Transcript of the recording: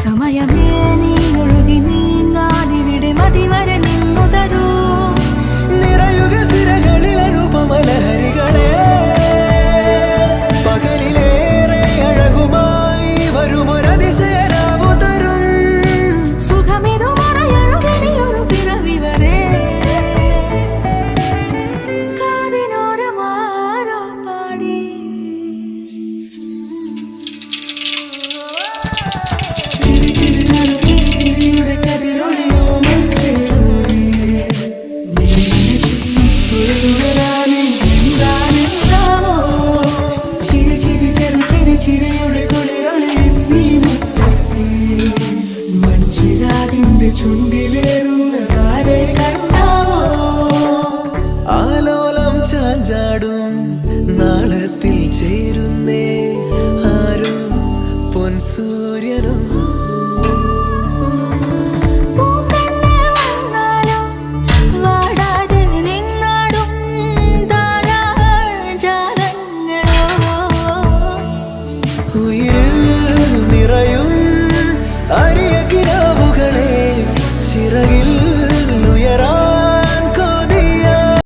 സമയമേ നീ ഒഴുകി നീങ്ങാതിവിടെ മതിവരെ നിന്നു തരൂ. നിറയുക സിരകളിൽ അനുപമലഹരികളെ, പകലിലേറെ അഴകുമായി വരുമൊരതിശയരാവു തരും. സുഖമിതു മറയഴുകണിയൊരു പിറവി വരെ കാതിനോരമാരോ പാടി. ചുണ്ടിലേറുന്നതാരെ കണ്ടാവോ? ആലോലം ചാഞ്ചാടും നാളത്തിൽ ചേരുന്നേ ആരോ പൊൻസൂര്യനും. ോ